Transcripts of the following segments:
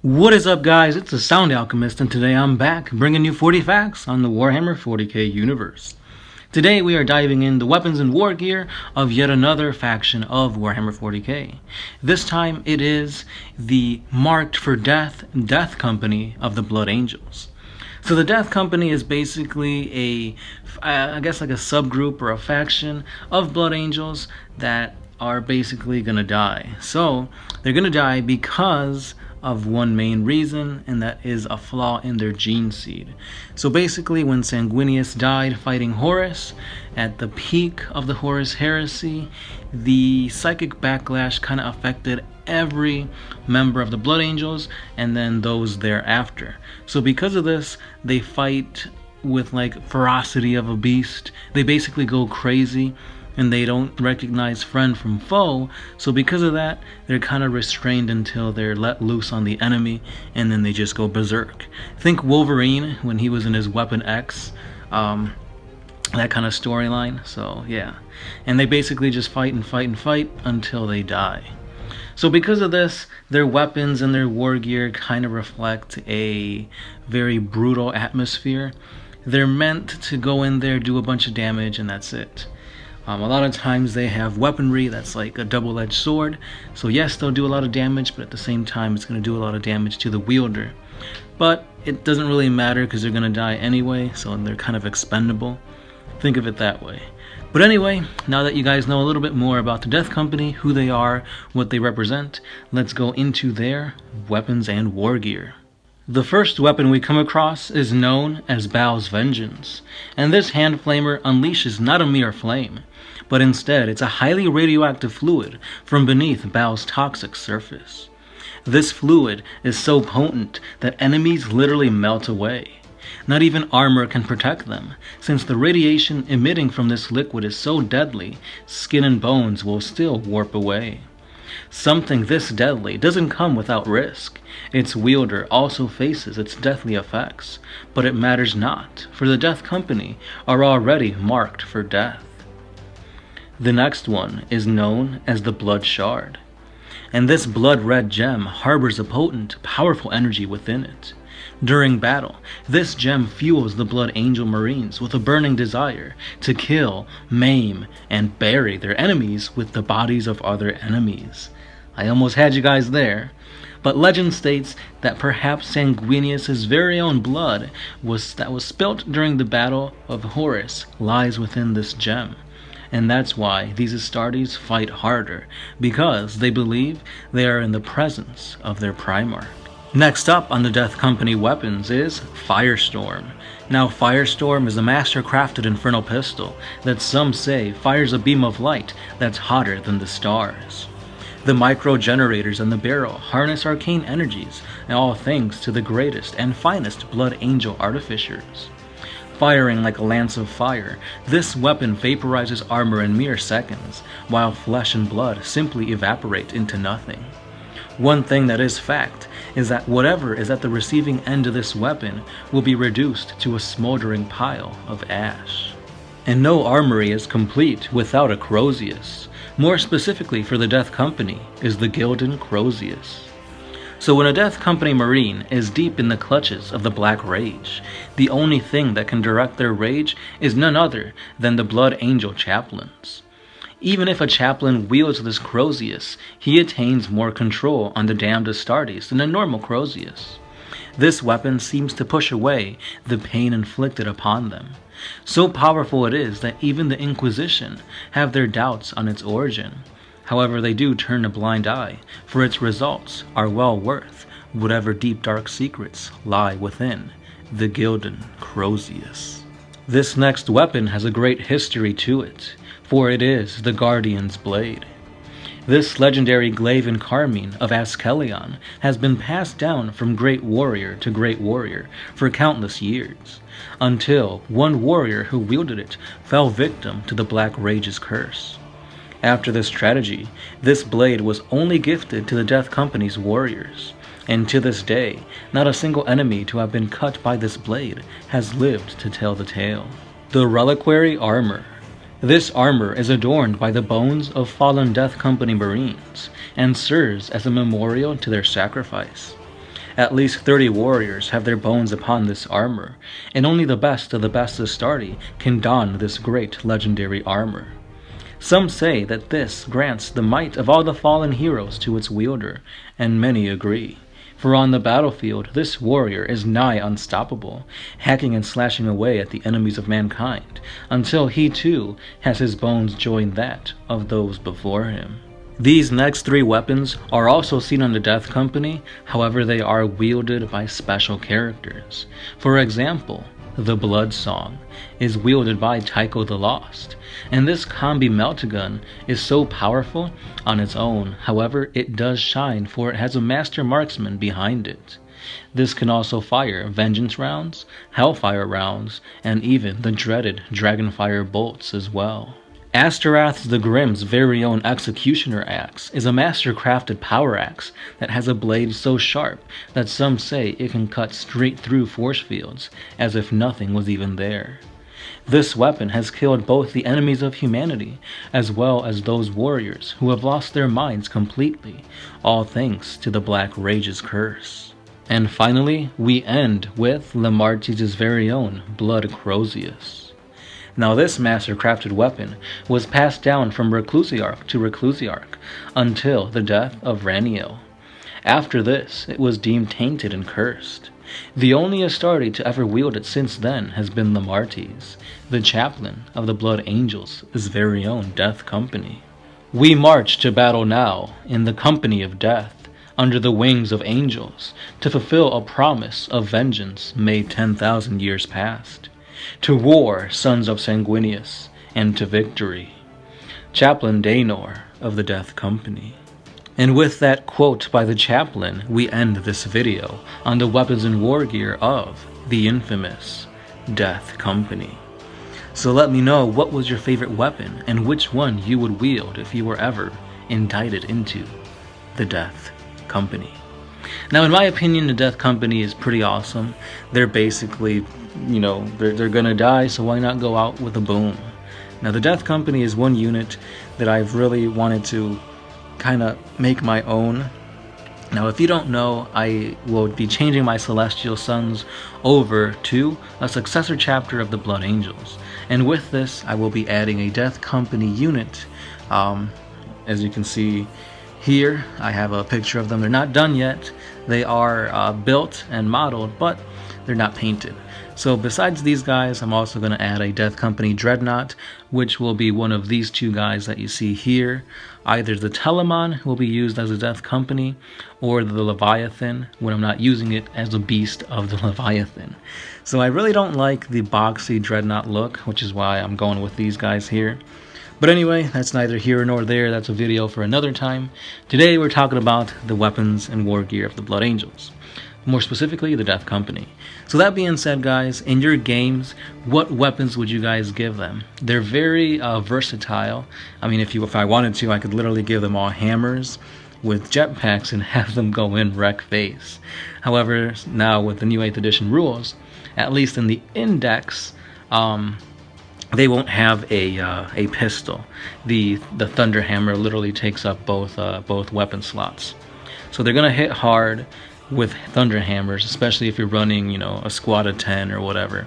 What is up, guys? It's the Sound Alchemist, and today I'm back bringing you 40 facts on the Warhammer 40k universe. Today we are diving in the weapons and war gear of yet another faction of Warhammer 40k. This time it is the Marked for Death Company of the Blood Angels. So the Death Company is basically I guess like a subgroup or a faction of Blood Angels that are basically gonna die. So they're gonna die because of one main reason, and that is a flaw in their gene seed. So basically, when Sanguinius died fighting Horus, at the peak of the Horus heresy, the psychic backlash kind of affected every member of the Blood Angels and then those thereafter. So because of this, they fight with like ferocity of a beast. They basically go crazy and they don't recognize friend from foe. So because of that, they're kind of restrained until they're let loose on the enemy, and then they just go berserk. Think Wolverine when he was in his Weapon X, that kind of storyline. So yeah, and they basically just fight and fight and fight until they die. So because of this, their weapons and their war gear kind of reflect a very brutal atmosphere. They're meant to go in there, do a bunch of damage, and that's it. A lot of times they have weaponry that's like a double-edged sword. So yes, they'll do a lot of damage, but at the same time, it's going to do a lot of damage to the wielder. But it doesn't really matter because they're going to die anyway, so they're kind of expendable. Think of it that way. But anyway, now that you guys know a little bit more about the Death Company, who they are, what they represent, let's go into their weapons and war gear. The first weapon we come across is known as Bhau's Vengeance, and this hand flamer unleashes not a mere flame, but instead it's a highly radioactive fluid from beneath Bhau's toxic surface. This fluid is so potent that enemies literally melt away. Not even armor can protect them, since the radiation emitting from this liquid is so deadly, skin and bones will still warp away. Something this deadly doesn't come without risk. Its wielder also faces its deathly effects, but it matters not, for the Death Company are already marked for death. The next one is known as the Blood Shard, and this blood-red gem harbors a potent, powerful energy within it. During battle, this gem fuels the Blood Angel Marines with a burning desire to kill, maim, and bury their enemies with the bodies of other enemies. I almost had you guys there. But legend states that perhaps Sanguinius' very own blood that was spilt during the Battle of Horus lies within this gem. And that's why these Astartes fight harder, because they believe they are in the presence of their Primarch. Next up on the Death Company weapons is Firestorm. Now Firestorm is a master-crafted infernal pistol that some say fires a beam of light that's hotter than the stars. The micro-generators in the barrel harness arcane energies, and all thanks to the greatest and finest Blood Angel artificers. Firing like a lance of fire, this weapon vaporizes armor in mere seconds, while flesh and blood simply evaporate into nothing. One thing that is fact is that whatever is at the receiving end of this weapon will be reduced to a smoldering pile of ash. And no armory is complete without a Crozius. More specifically for the Death Company is the Gildan Crozius. So when a Death Company Marine is deep in the clutches of the Black Rage, the only thing that can direct their rage is none other than the Blood Angel Chaplains. Even if a Chaplain wields this Crozius, he attains more control on the damned Astartes than a normal Crozius. This weapon seems to push away the pain inflicted upon them. So powerful it is that even the Inquisition have their doubts on its origin. However, they do turn a blind eye, for its results are well worth whatever deep dark secrets lie within the Gildan Crozius. This next weapon has a great history to it, for it is the Guardian's Blade. This legendary glaive and carmine of Askelion has been passed down from great warrior to great warrior for countless years, until one warrior who wielded it fell victim to the Black Rage's curse. After this tragedy, this blade was only gifted to the Death Company's warriors, and to this day, not a single enemy to have been cut by this blade has lived to tell the tale. The Reliquary Armor. This armor is adorned by the bones of fallen Death Company Marines, and serves as a memorial to their sacrifice. At least 30 warriors have their bones upon this armor, and only the best of the best Astartes can don this great legendary armor. Some say that this grants the might of all the fallen heroes to its wielder, and many agree. For on the battlefield, this warrior is nigh unstoppable, hacking and slashing away at the enemies of mankind, until he too has his bones join that of those before him. These next 3 weapons are also seen on the Death Company, however they are wielded by special characters. For example, the Blood Song is wielded by Tycho the Lost, and this combi meltagun is so powerful on its own, however it does shine for it has a master marksman behind it. This can also fire vengeance rounds, hellfire rounds, and even the dreaded dragonfire bolts as well. Asterath the Grim's very own Executioner Axe is a master-crafted power axe that has a blade so sharp that some say it can cut straight through force fields, as if nothing was even there. This weapon has killed both the enemies of humanity, as well as those warriors who have lost their minds completely, all thanks to the Black Rage's curse. And finally, we end with Lamartie's very own Blood Crozius. Now this master-crafted weapon was passed down from Reclusiarch to Reclusiarch until the death of Raniel. After this, it was deemed tainted and cursed. The only Astarte to ever wield it since then has been Lamartie's, the chaplain of the Blood Angels' very own Death Company. We march to battle now, in the company of death, under the wings of angels, to fulfill a promise of vengeance made 10,000 years past. To war, sons of Sanguinius, and to victory. Chaplain Daenor of the Death Company. And with that quote by the chaplain, we end this video on the weapons and war gear of the infamous Death Company. So let me know what was your favorite weapon and which one you would wield if you were ever indicted into the Death Company. Now, in my opinion, the Death Company is pretty awesome. They're basically, they're gonna die, so why not go out with a boom? Now, the Death Company is one unit that I've really wanted to kind of make my own. Now, if you don't know, I will be changing my Celestial Sons over to a successor chapter of the Blood Angels. And with this, I will be adding a Death Company unit. As you can see here, I have a picture of them. They're not done yet. They are built and modeled, but they're not painted. So besides these guys, I'm also going to add a Death Company Dreadnought, which will be one of these 2 guys that you see here. Either the Telemon will be used as a Death Company, or the Leviathan when I'm not using it as a beast of the Leviathan. So I really don't like the boxy Dreadnought look, which is why I'm going with these guys here. But anyway, that's neither here nor there. That's a video for another time. Today we're talking about the weapons and war gear of the Blood Angels. More specifically, the Death Company. So that being said, guys, in your games, what weapons would you guys give them? They're very versatile. I mean, if I wanted to, I could literally give them all hammers with jetpacks and have them go in wreck face. However, now with the new 8th edition rules, at least in the index, they won't have a pistol. The Thunder Hammer literally takes up both weapon slots. So they're gonna hit hard with Thunder Hammers, especially if you're running, a squad of 10 or whatever.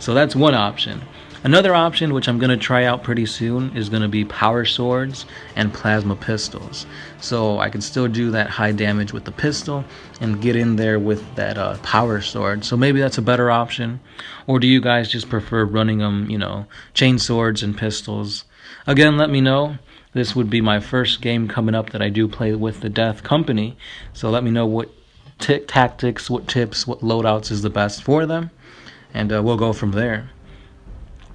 So that's one option. Another option, which I'm going to try out pretty soon, is going to be Power Swords and Plasma Pistols. So I can still do that high damage with the pistol and get in there with that Power Sword. So maybe that's a better option. Or do you guys just prefer running them, chain swords and pistols? Again, let me know. This would be my first game coming up that I do play with the Death Company. So let me know what tactics, what tips, what loadouts is the best for them, and we'll go from there.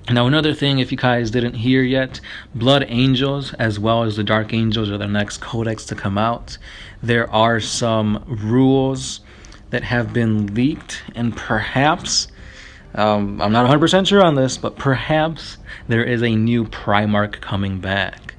Now, another thing, if you guys didn't hear yet, Blood Angels as well as the Dark Angels are the next codex to come out. There are some rules that have been leaked, and perhaps, I'm not 100% sure on this, but perhaps there is a new Primarch coming back.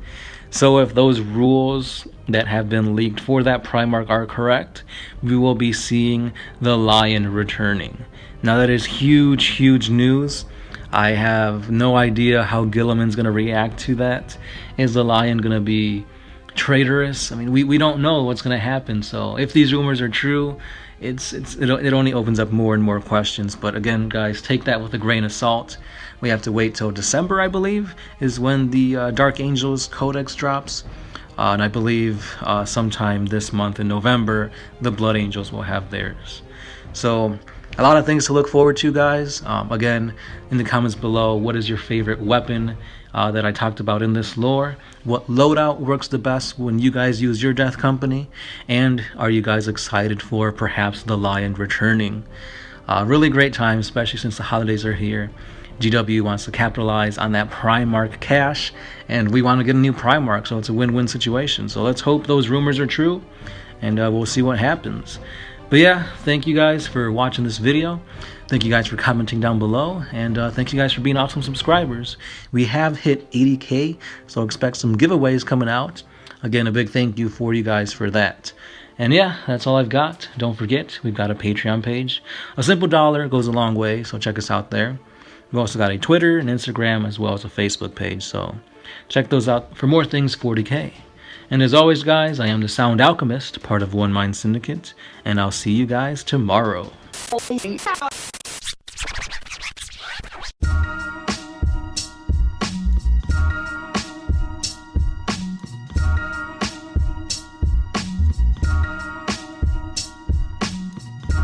So if those rules that have been leaked for that Primarch are correct, we will be seeing the Lion returning. Now that is huge, huge news. I have no idea how Gilliman's going to react to that. Is the Lion going to be traitorous. I mean, we don't know what's going to happen. So if these rumors are true, it only opens up more and more questions. But again, guys, take that with a grain of salt. We have to wait till December, I believe, is when the Dark Angels Codex drops. And I believe sometime this month in November, the Blood Angels will have theirs. So a lot of things to look forward to, guys. Again, in the comments below, what is your favorite weapon that I talked about in this lore? What loadout works the best when you guys use your Death Company? And are you guys excited for perhaps the Lion returning? Really great time, especially since the holidays are here. GW wants to capitalize on that Primarch cash, and we want to get a new Primarch, so it's a win-win situation. So let's hope those rumors are true, and we'll see what happens. But yeah, thank you guys for watching this video. Thank you guys for commenting down below, and thank you guys for being awesome subscribers. We have hit 80K, so expect some giveaways coming out. Again, a big thank you for you guys for that. And yeah, that's all I've got. Don't forget, we've got a Patreon page. A simple $1 goes a long way, so check us out there. We've also got a Twitter, an Instagram, as well as a Facebook page, so check those out for more things 40k. And as always, guys, I am the Sound Alchemist, part of One Mind Syndicate, and I'll see you guys tomorrow.